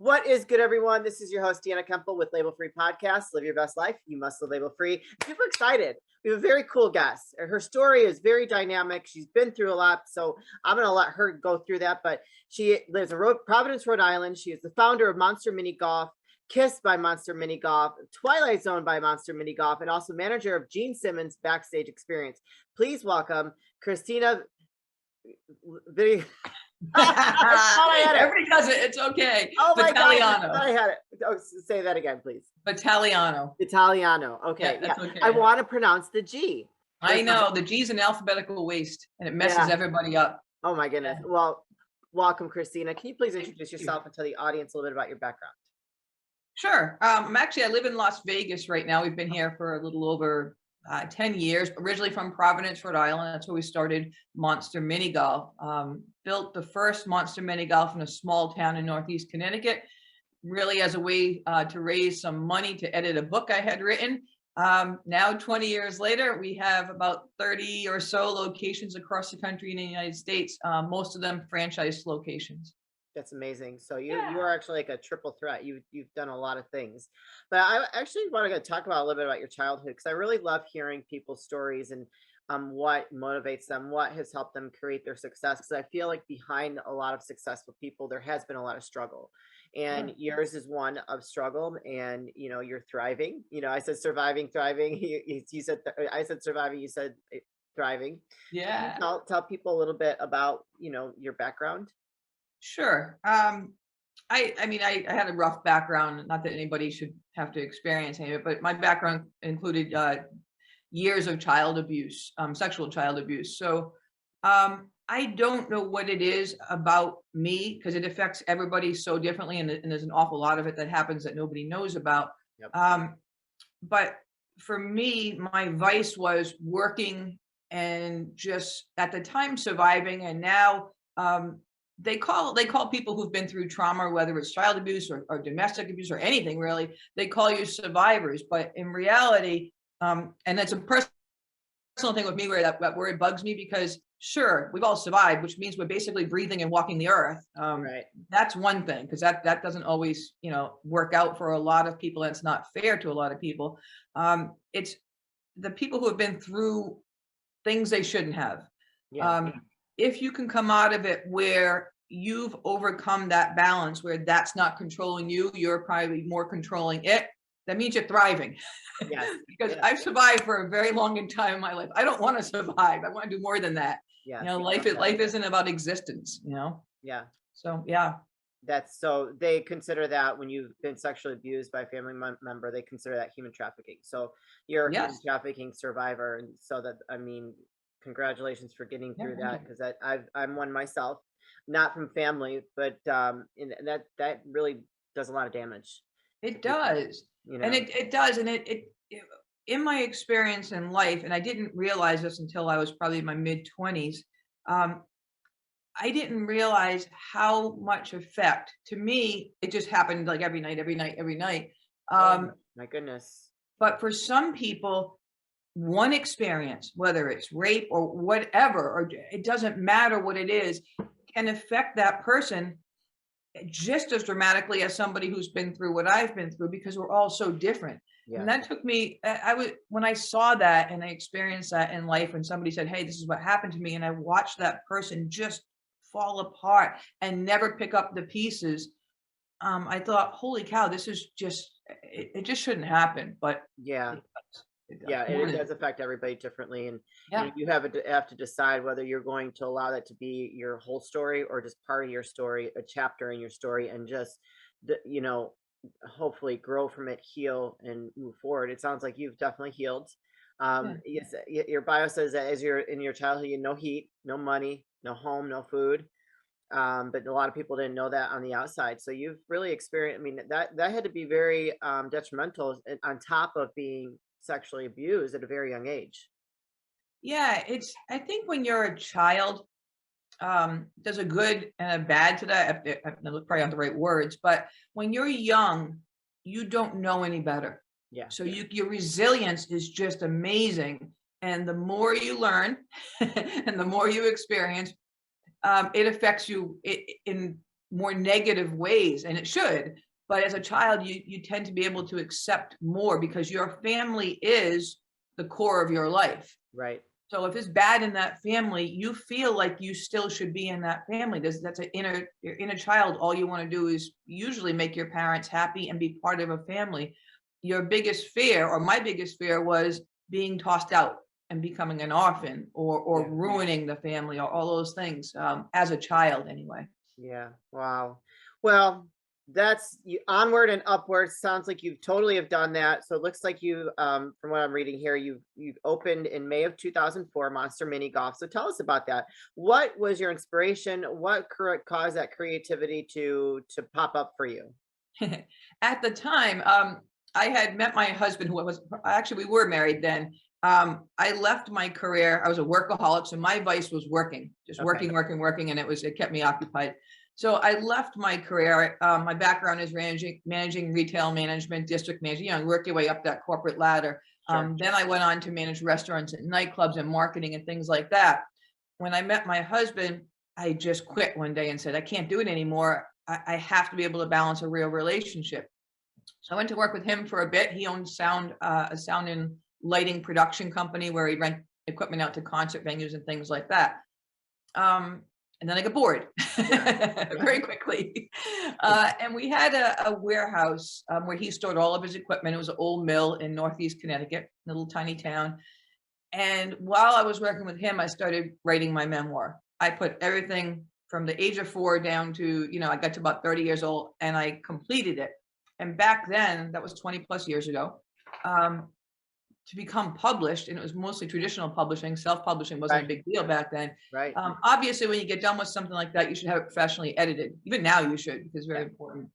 What is good, everyone? This is your host, Deanna Kemple with Label Free Podcast. Live your best life. You must live label free. Super excited. We have a very cool guest. Her story is very dynamic. She's been through a lot, so I'm going to let her go through that. But she lives in Providence, Rhode Island. She is the founder of Monster Mini Golf, Kiss by Monster Mini Golf, Twilight Zone by Monster Mini Golf, and also manager of Gene Simmons Backstage Experience. Please welcome Christina Everybody does it. It's okay. Oh my Vitagliano. God, I had it. Oh, say that again, please. Vitagliano. Italiano. Okay. Yeah, that's okay. I want to pronounce the G. I know. The G's an alphabetical waste and it messes everybody up. Oh my goodness. Yeah. Well, welcome, Christina. Can you please introduce yourself and tell the audience a little bit about your background? Sure. I live in Las Vegas right now. We've been here for a little over 10 years, originally from Providence, Rhode Island. That's where we started Monster Mini Golf. Built the first Monster Mini Golf in a small town in Northeast Connecticut, really as a way to raise some money to edit a book I had written. Now, 20 years later, we have about 30 or so locations across the country in the United States, most of them franchise locations. That's amazing. So you are actually like a triple threat. You've done a lot of things. But I actually want to talk about a little bit about your childhood, because I really love hearing people's stories and what motivates them, what has helped them create their success. Because I feel like behind a lot of successful people, there has been a lot of struggle. And yours is one of struggle, and you're thriving. I said surviving, thriving. You said I said surviving. You said thriving. Yeah. Tell people a little bit about your background. Sure. I had a rough background, not that anybody should have to experience any of it, but my background included years of child abuse, sexual child abuse. So I don't know what it is about me, because it affects everybody so differently. And there's an awful lot of it that happens that nobody knows about. Yep. But for me, my vice was working and just at the time surviving. And now they call people who've been through trauma, whether it's child abuse or domestic abuse or anything really, they call you survivors. But in reality, and that's a personal thing with me where that word bugs me, because sure, we've all survived, which means we're basically breathing and walking the earth. Right. That's one thing, because that doesn't always, work out for a lot of people. That's not fair to a lot of people. It's the people who have been through things they shouldn't have. Yeah. If you can come out of it where you've overcome that balance, where that's not controlling you, you're probably more controlling it, that means you're thriving. Yes. Because I've survived for a very long time in my life. I don't want to survive. I want to do more than that. Yeah. Life isn't about existence, Yeah. So, yeah. So they consider that when you've been sexually abused by a family member, they consider that human trafficking. So you're a human trafficking survivor. And so congratulations for getting through that, because I'm one myself, not from family, but that really does a lot of damage. It does. And it does. And it in my experience in life, and I didn't realize this until I was probably in my mid-20s, I didn't realize how much effect, to me, it just happened like every night. Oh, my goodness. But for some people, one experience, whether it's rape or whatever, or it doesn't matter what it is, can affect that person just as dramatically as somebody who's been through what I've been through, because we're all so different. Yeah. And that took me, when I saw that and I experienced that in life, when somebody said, hey, this is what happened to me, and I watched that person just fall apart and never pick up the pieces, I thought, holy cow, this is just, it just shouldn't happen. But yeah. It does affect everybody differently, and you have to decide whether you're going to allow that to be your whole story or just part of your story, a chapter in your story, and just hopefully grow from it, heal, and move forward. It sounds like you've definitely healed. Yes, your bio says that as you're in your childhood, you had no heat, no money, no home, no food. But a lot of people didn't know that on the outside. So you've really experienced. I mean, that had to be very detrimental, on top of being sexually abused at a very young age. Yeah, I think when you're a child, there's a good and a bad to that. I probably not the right words, but when you're young, you don't know any better. Yeah. So your resilience is just amazing. And the more you learn and the more you experience, it affects you in more negative ways, and it should. But as a child, you tend to be able to accept more because your family is the core of your life. Right. So if it's bad in that family, you feel like you still should be in that family. That's an your inner child. All you want to do is usually make your parents happy and be part of a family. Your biggest fear, or my biggest fear, was being tossed out and becoming an orphan, or Yeah. ruining the family, or all those things, as a child anyway. Yeah. Wow. Well, that's you, onward and upward. Sounds like you totally have done that. So it looks like you, from what I'm reading here, you've opened in May of 2004 Monster Mini Golf. So tell us about that. What was your inspiration? What caused that creativity to pop up for you? At the time, I had met my husband, who was actually, we were married then. I left my career. I was a workaholic, so my vice was working, just Okay. working, and it kept me occupied. So I left my career. My background is managing retail management, district management. You know, work your way up that corporate ladder. Sure. Then I went on to manage restaurants and nightclubs and marketing and things like that. When I met my husband, I just quit one day and said, I can't do it anymore. I have to be able to balance a real relationship. So I went to work with him for a bit. He owned a sound and lighting production company where he'd rent equipment out to concert venues and things like that. And then I got bored Yeah. very quickly. And we had a warehouse where he stored all of his equipment. It was an old mill in Northeast Connecticut, a little tiny town. And while I was working with him, I started writing my memoir. I put everything from the age of 4 down to, I got to about 30 years old, and I completed it. And back then, that was 20 plus years ago, to become published, and it was mostly traditional publishing. Self-publishing wasn't a Right. big deal back then. Right. Obviously, when you get done with something like that, you should have it professionally edited. Even now you should, because it's very important.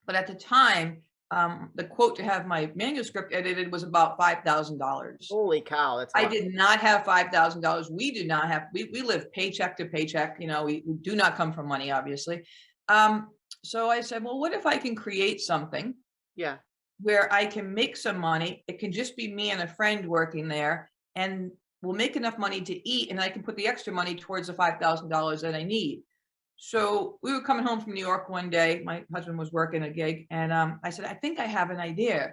But at the time, the quote to have my manuscript edited was about $5,000. Holy cow. That's a I lot. did not have $5,000. We did not have, we live paycheck to paycheck. We do not come from money, obviously. So I said, well, what if I can create something Yeah. where I can make some money? It can just be me and a friend working there, and we'll make enough money to eat, and I can put the extra money towards the $5,000 that I need. So we were coming home from New York one day. My husband was working a gig, and I said, I think I have an idea.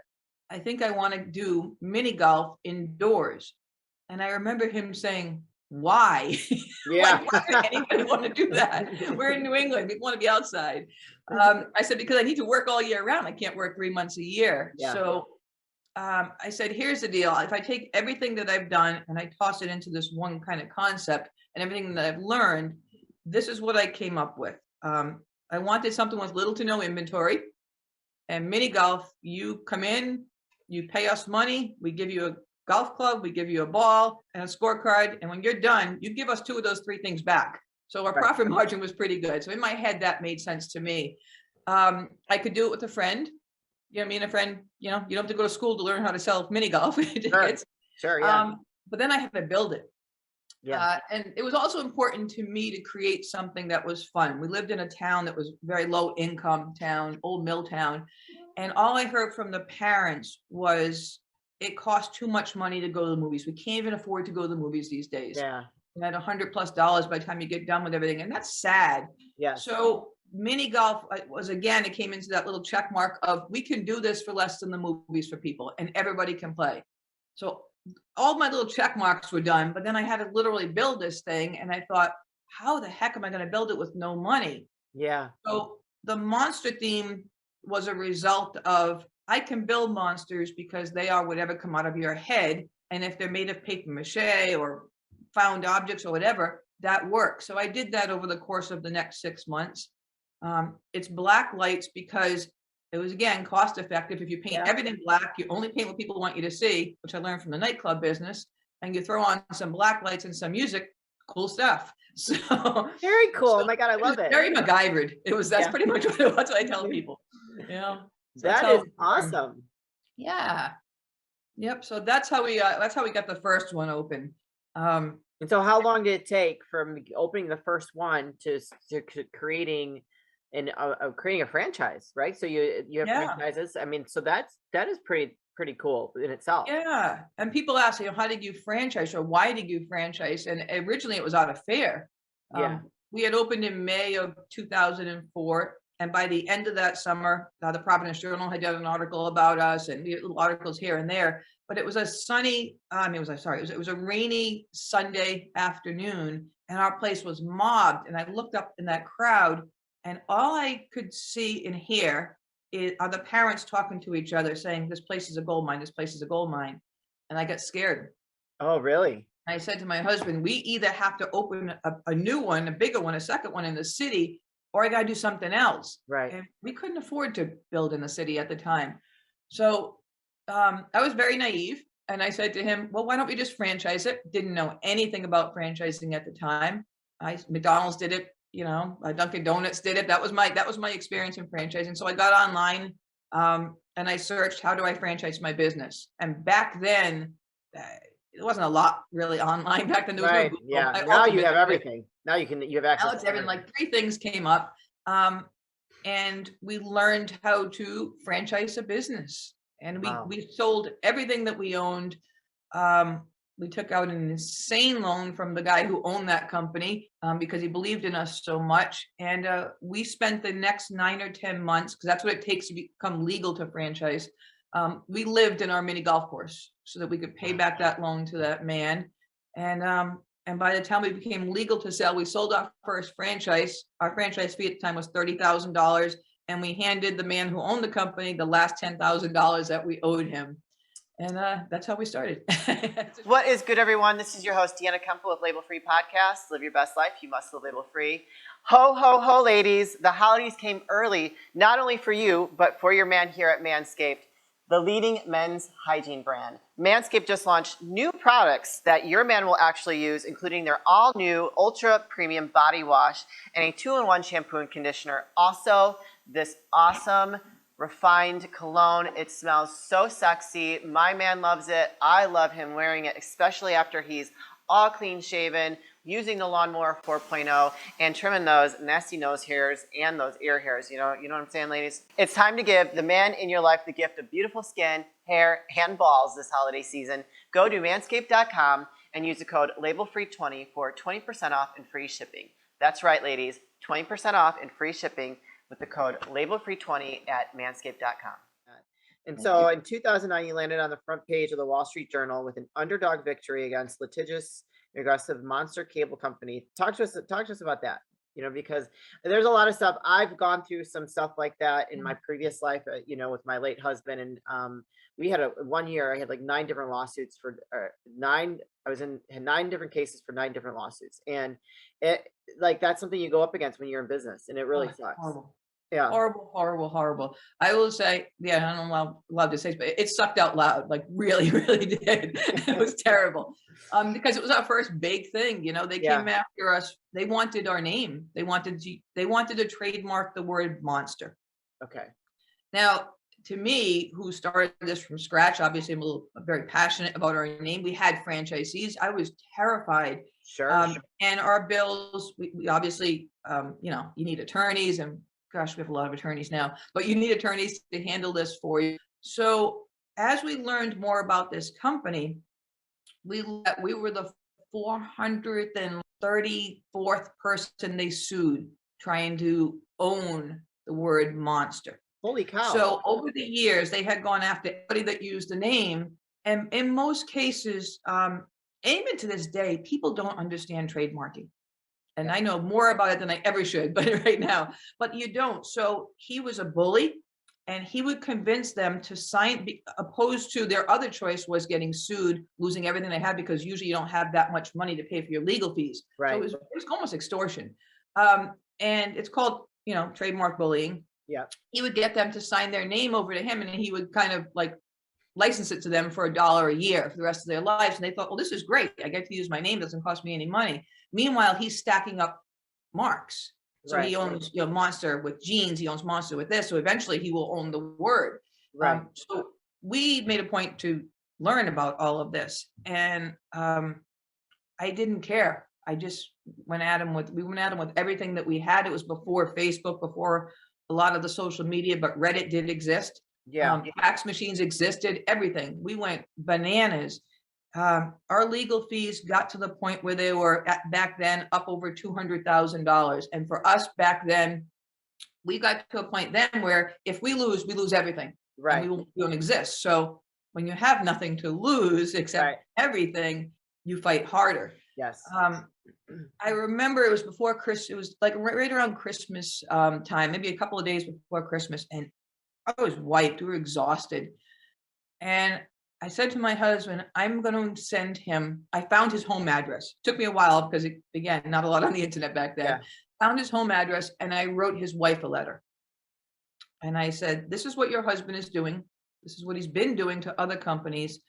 I think I want to do mini golf indoors. And I remember him saying, why? Yeah. Like, why would anybody want to do that? We're in New England. We want to be outside. I said, because I need to work all year round. I can't work 3 months a year. Yeah. So I said, here's the deal. If I take everything that I've done and I toss it into this one kind of concept and everything that I've learned, this is what I came up with. I wanted something with little to no inventory. And mini golf, you come in, you pay us money, we give you a golf club, we give you a ball and a scorecard. And when you're done, you give us 2 of those 3 things back. So our profit margin was pretty good. So in my head, that made sense to me. I could do it with a friend. Me and a friend, you don't have to go to school to learn how to sell mini golf tickets. Sure. Yeah. But then I had to build it. Yeah. And it was also important to me to create something that was fun. We lived in a town that was very low income town, old mill town. And all I heard from the parents was it costs too much money to go to the movies. We can't even afford to go to the movies these days. Yeah. And at $100+ by the time you get done with everything. And that's sad. Yes. So mini golf was, again, it came into that little check mark of we can do this for less than the movies for people, and everybody can play. So all my little check marks were done, but then I had to literally build this thing. And I thought, how the heck am I going to build it with no money? Yeah. So the monster theme was a result of I can build monsters because they are whatever come out of your head. And if they're made of paper mache or found objects or whatever, that works. So I did that over the course of the next 6 months. It's black lights because it was, again, cost effective. If you paint everything black, you only paint what people want you to see, which I learned from the nightclub business, and you throw on some black lights and some music, cool stuff. So very cool. Oh my God, I love it. Very MacGyvered. That's pretty much what it was. What I tell people. So that is awesome. Yeah. Yep. So that's how we got the first one open. And so how long did it take from opening the first one to creating creating a franchise, right? So you have franchises. I mean, so that is pretty cool in itself. Yeah. And people ask, how did you franchise, or why did you franchise? And originally it was out of fear. we had opened in May of 2004. And by the end of that summer, the Providence Journal had done an article about us, and little articles here and there. But it was a sunny, it was a rainy Sunday afternoon, and our place was mobbed. And I looked up in that crowd, and all I could see and hear are the parents talking to each other saying, "This place is a gold mine. This place is a gold mine." And I got scared. Oh, really? I said to my husband, we either have to open a new one, a bigger one, a second one in the city, or I got to do something else. Right. And we couldn't afford to build in the city at the time. So I was very naive. And I said to him, well, why don't we just franchise it? Didn't know anything about franchising at the time. McDonald's did it, Dunkin' Donuts did it. That was my experience in franchising. So I got online and I searched, how do I franchise my business? And back then, it wasn't a lot really online back then. There was no Google. Yeah. Now you have everything. Now you have access. Now it's everything. Like 3 things came up, and we learned how to franchise a business, and we sold everything that we owned. We took out an insane loan from the guy who owned that company because he believed in us so much, and we spent the next 9 or 10 months, because that's what it takes to become legal to franchise. We lived in our mini golf course so that we could pay back that loan to that man. And by the time we became legal to sell, we sold our first franchise. Our franchise fee at the time was $30,000. And we handed the man who owned the company the last $10,000 that we owed him. And that's how we started. What is good, everyone? This is your host, Deanna Kemple with Label Free Podcast. Live your best life. You must live label free. Ho, ho, ho, ladies. The holidays came early, not only for you, but for your man here at Manscaped, the leading men's hygiene brand. Manscaped just launched new products that your man will actually use, including their all-new ultra premium body wash and a 2-in-1 shampoo and conditioner. Also, this awesome refined cologne. It smells so sexy. My man loves it. I love him wearing it, especially after he's all clean shaven, using the Lawnmower 4.0 and trimming those nasty nose hairs and those ear hairs. You know what I'm saying, ladies? It's time to give the man in your life the gift of beautiful skin, hair, and balls this holiday season. Go to manscaped.com and use the code LABELFREE20 for 20% off and free shipping. That's right, ladies, 20% off and free shipping with the code LABELFREE20 at manscaped.com. And so in 2009, you landed on the front page of the Wall Street Journal with an underdog victory against litigious, aggressive monster cable company. Talk to us about that, because there's a lot of stuff. I've gone through some stuff like that in my previous life, with my late husband. And we had one year, I had like 9 different lawsuits had 9 different cases for 9 different lawsuits. And that's something you go up against when you're in business, and it really sucks. Horrible. Yeah. Horrible, horrible, horrible. I will say, I don't know allowed to say, but it sucked out loud, like really, really did. It was terrible. Because it was our first big thing. They came after us. They wanted our name. They wanted to trademark the word monster. Okay. Now, to me, who started this from scratch, obviously I'm very passionate about our name. We had franchisees. I was terrified. Sure. And our bills, we obviously, you need attorneys, and gosh, we have a lot of attorneys now, but you need attorneys to handle this for you. So as we learned more about this company, we were the 434th person they sued trying to own the word monster. Holy cow. So over the years, they had gone after everybody that used the name. And in most cases, even to this day, people don't understand trademarking. And I know more about it than I ever should, but you don't. So he was a bully, and he would convince them to sign, opposed to their other choice was getting sued, losing everything they had, because usually you don't have that much money to pay for your legal fees. Right. So it was almost extortion. And it's called, trademark bullying. Yeah. He would get them to sign their name over to him, and he would kind of license it to them for $1 a year for the rest of their lives. And they thought, well, this is great. I get to use my name. It doesn't cost me any money. Meanwhile, he's stacking up marks. So he owns, Monster with jeans. He owns Monster with this. So eventually he will own the word. Right. So we made a point to learn about all of this. And I didn't care. I just went at him with everything that we had. It was before Facebook, before a lot of the social media, but Reddit did exist. Yeah. Fax machines existed, everything. We went bananas. Our legal fees got to the point where they were back then up over $200,000. And for us back then, we got to a point then where if we lose everything, and Right. we don't exist. So when you have nothing to lose except Right. everything, you fight harder. Yes. I remember it was before Chris. It was like right around Christmas time, maybe a couple of days before Christmas, and I was wiped. We were exhausted, and I said to my husband, "I'm going to send him." I found his home address. Took me a while because, again, not a lot on the internet back then. Yeah. Found his home address, and I wrote his wife a letter. And I said, "This is what your husband is doing. This is what he's been doing to other companies.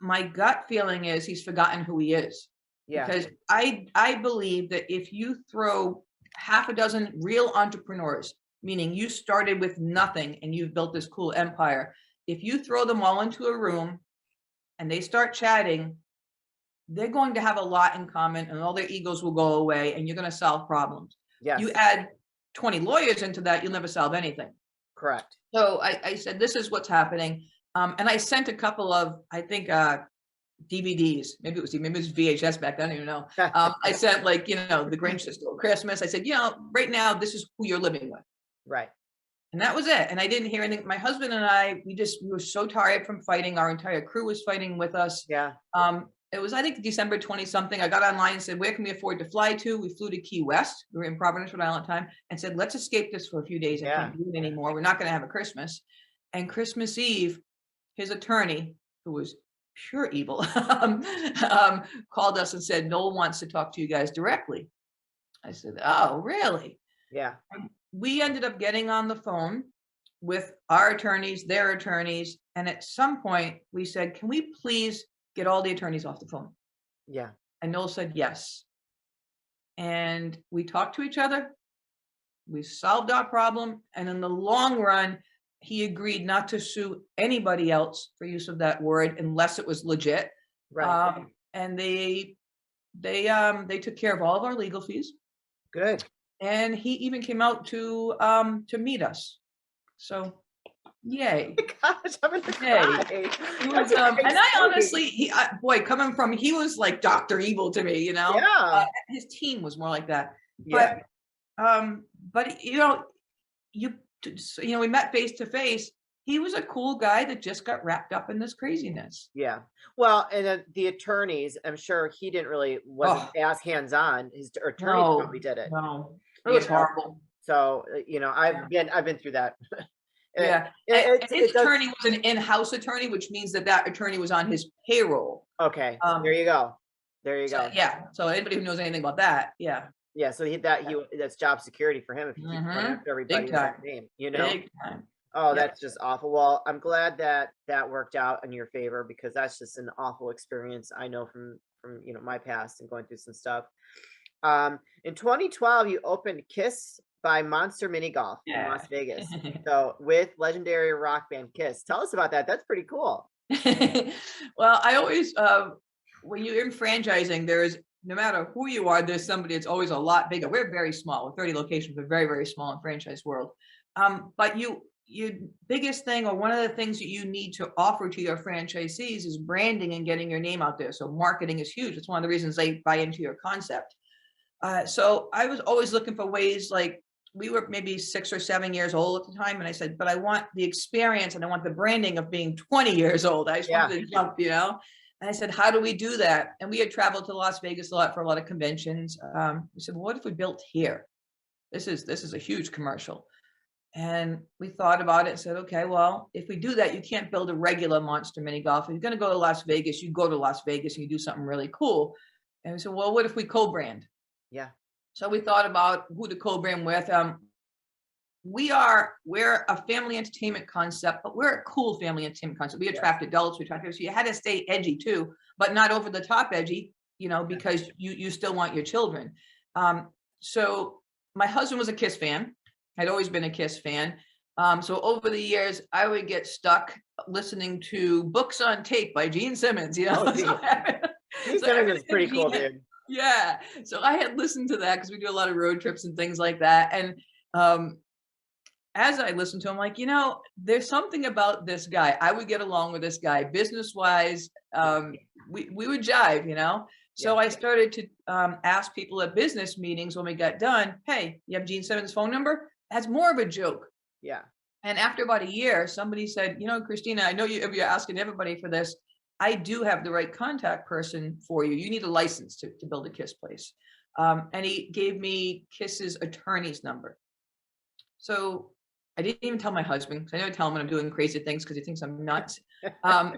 My gut feeling is he's forgotten who he is." Yeah. Because I believe that if you throw half a dozen real entrepreneurs, meaning you started with nothing and you've built this cool empire, if you throw them all into a room and they start chatting, they're going to have a lot in common and all their egos will go away and you're going to solve problems. Yes. You add 20 lawyers into that, you'll never solve anything. Correct. So I said, this is what's happening. And I sent a couple of, I think, DVDs. Maybe it was VHS back then. I don't even know. I sent, like, the Grinch That Stole Christmas. I said, right now, this is who you're living with. Right. And that was it. And I didn't hear anything. My husband and I, we were so tired from fighting. Our entire crew was fighting with us. Yeah. It was, I think, December 20 something. I got online and said, where can we afford to fly to? We flew to Key West. We were in Providence, Rhode Island at the time, and said, let's escape this for a few days. I can't do it anymore. We're not going to have a Christmas. And Christmas Eve, his attorney, who was pure evil, called us and said, Noel wants to talk to you guys directly. I said, oh, really? Yeah. We ended up getting on the phone with our attorneys, their attorneys. And at some point we said, can we please get all the attorneys off the phone? Yeah. And Noel said, yes. And we talked to each other. We solved our problem. And in the long run, he agreed not to sue anybody else for use of that word unless it was legit. Right. And they took care of all of our legal fees. Good. And he even came out to meet us. So, yay! Oh gosh, I'm gonna cry. He was, and I honestly, coming from, he was like Dr. Evil to me, Yeah. His team was more like that. Yeah. But we met face to face. He was a cool guy that just got wrapped up in this craziness. Yeah. Well, and the attorneys, I'm sure he wasn't as hands-on. His attorneys probably did it. No, it was horrible. So, I've been through that. Yeah. His attorney was an in-house attorney, which means that attorney was on his payroll. Okay. There you go. There you go. Yeah. So anybody who knows anything about that, yeah. Yeah. So that's job security for him if he keeps running after everybody with that name, Big time. Oh, that's just awful. Well, I'm glad that worked out in your favor because that's just an awful experience. I know from my past and going through some stuff. In 2012, you opened Kiss by Monster Mini Golf in Las Vegas. So with legendary rock band Kiss. Tell us about that. That's pretty cool. Well, I always, when you're in franchising, no matter who you are, there's somebody that's always a lot bigger. We're very small. We're 30 locations. We're very, very small in franchise world. But your biggest thing, or one of the things that you need to offer to your franchisees, is branding and getting your name out there. So marketing is huge. It's one of the reasons they buy into your concept. So I was always looking for ways, like, we were maybe 6 or 7 years old at the time. And I said, but I want the experience and I want the branding of being 20 years old. I just wanted to jump, And I said, how do we do that? And we had traveled to Las Vegas a lot for a lot of conventions. We said, well, what if we built here? This is a huge commercial. And we thought about it and said, okay, well, if we do that, you can't build a regular Monster Mini Golf. If you're going to go to Las Vegas, you go to Las Vegas and you do something really cool. And we said, well, what if we co-brand? Yeah. So we thought about who to co-brand with. We're a family entertainment concept, but we're a cool family entertainment concept. We attract adults, so you had to stay edgy too, but not over the top edgy, because you still want your children. So my husband was a Kiss fan. I'd always been a Kiss fan. So over the years, I would get stuck listening to Books on Tape by Gene Simmons. Gene Simmons is pretty cool, dude. Yeah. So I had listened to that because we do a lot of road trips and things like that. And as I listened to him, like, there's something about this guy. I would get along with this guy business wise. we would jive, you know? Yeah. So I started to ask people at business meetings when we got done, hey, you have Gene Simmons' phone number? As more of a joke. Yeah. And after about a year, somebody said, you know, Christina, I know you're asking everybody for this. I do have the right contact person for you. You need a license to build a Kiss place. And he gave me Kiss's attorney's number. So I didn't even tell my husband, because I never tell him when I'm doing crazy things because he thinks I'm nuts.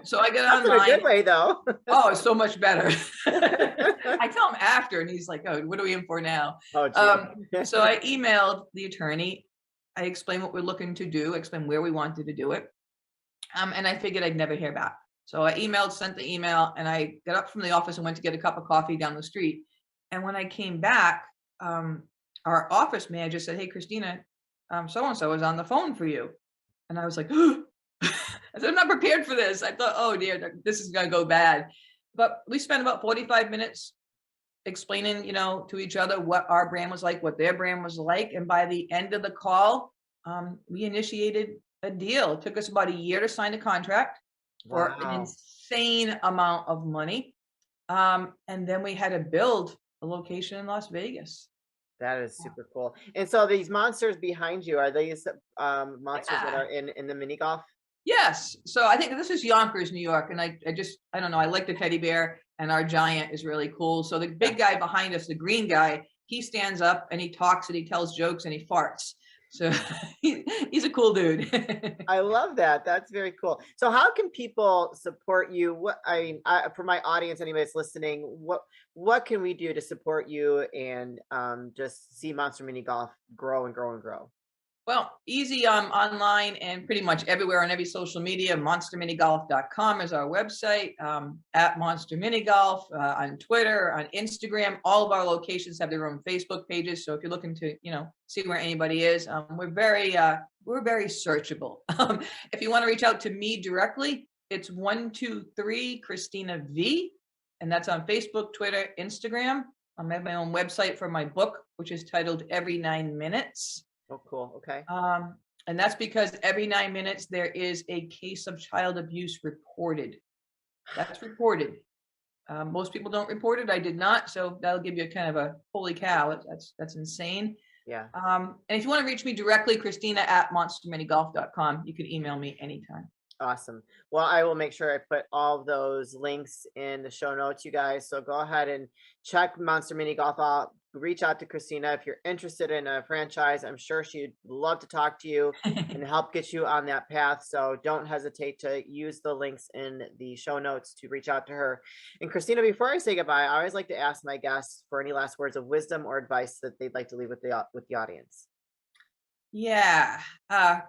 So I get That's in a online. good way, though. Oh, it's so much better. I tell him after, and he's like, "Oh, what are we in for now?" Oh, geez. So I emailed the attorney. I explained what we're looking to do, explained where we wanted to do it, and I figured I'd never hear back. So I emailed, sent the email, and I got up from the office and went to get a cup of coffee down the street. And when I came back, our office manager said, "Hey, Christina, so and so is on the phone for you." And I was like, I said, I'm not prepared for this. I thought, oh dear, this is going to go bad. But we spent about 45 minutes explaining, you know, to each other what our brand was like, what their brand was like. And by the end of the call, we initiated a deal. It took us about a year to sign a contract for an insane amount of money. And then we had to build a location in Las Vegas. That is super cool. And so these monsters behind you, are these monsters that are in the mini golf? Yes. So I think this is Yonkers, New York. And I don't know, I like the teddy bear, and our giant is really cool. So the big guy behind us, the green guy, he stands up and he talks and he tells jokes and he farts. So he's a cool dude. I love that. That's very cool. So how can people support you? For my audience, anybody that's listening, what can we do to support you and just see Monster Mini Golf grow and grow and grow? Well, easy online and pretty much everywhere on every social media. monsterminigolf.com is our website. At Monster Mini Golf on Twitter, on Instagram. All of our locations have their own Facebook pages. So if you're looking to, you know, see where anybody is, we're very searchable. If you want to reach out to me directly, it's 123 Christina V, and that's on Facebook, Twitter, Instagram. I have my own website for my book, which is titled Every 9 Minutes. Oh, cool. Okay. And that's because every 9 minutes there is a case of child abuse reported. That's reported. Most people don't report it. I did not. So that'll give you a kind of a holy cow. That's insane. Yeah. And if you want to reach me directly, Christina at monsterminigolf.com, you can email me anytime. Awesome. Well, I will make sure I put all those links in the show notes, you guys. So go ahead and check Monster Mini Golf out. Reach out to Christina if you're interested in a franchise. I'm sure she'd love to talk to you and help get you on that path. So don't hesitate to use the links in the show notes to reach out to her. And Christina, before I say goodbye, I always like to ask my guests for any last words of wisdom or advice that they'd like to leave with the audience. Yeah.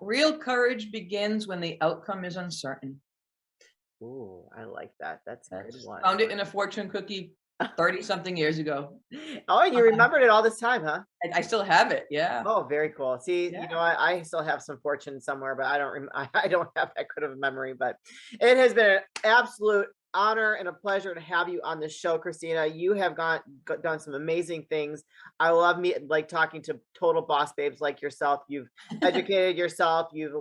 Real courage begins when the outcome is uncertain. Ooh, I like that. That's a good one. Found it in a fortune cookie 30 something years ago. Oh, and you remembered it all this time, huh? I still have it. Yeah. Oh, very cool. See, you know, I still have some fortune somewhere, but I don't have that good of a memory. But it has been an absolute honor and a pleasure to have you on the show, Christina. You have done some amazing things. I love talking to total boss babes like yourself. You've educated yourself. You've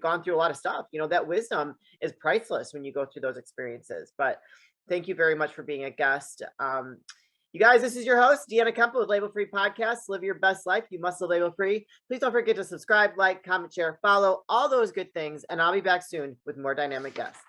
gone through a lot of stuff. You know, that wisdom is priceless when you go through those experiences. But thank you very much for being a guest. You guys, this is your host, Deanna Kemple with Label Free Podcasts. Live your best life. You must live label free. Please don't forget to subscribe, like, comment, share, follow, all those good things. And I'll be back soon with more dynamic guests.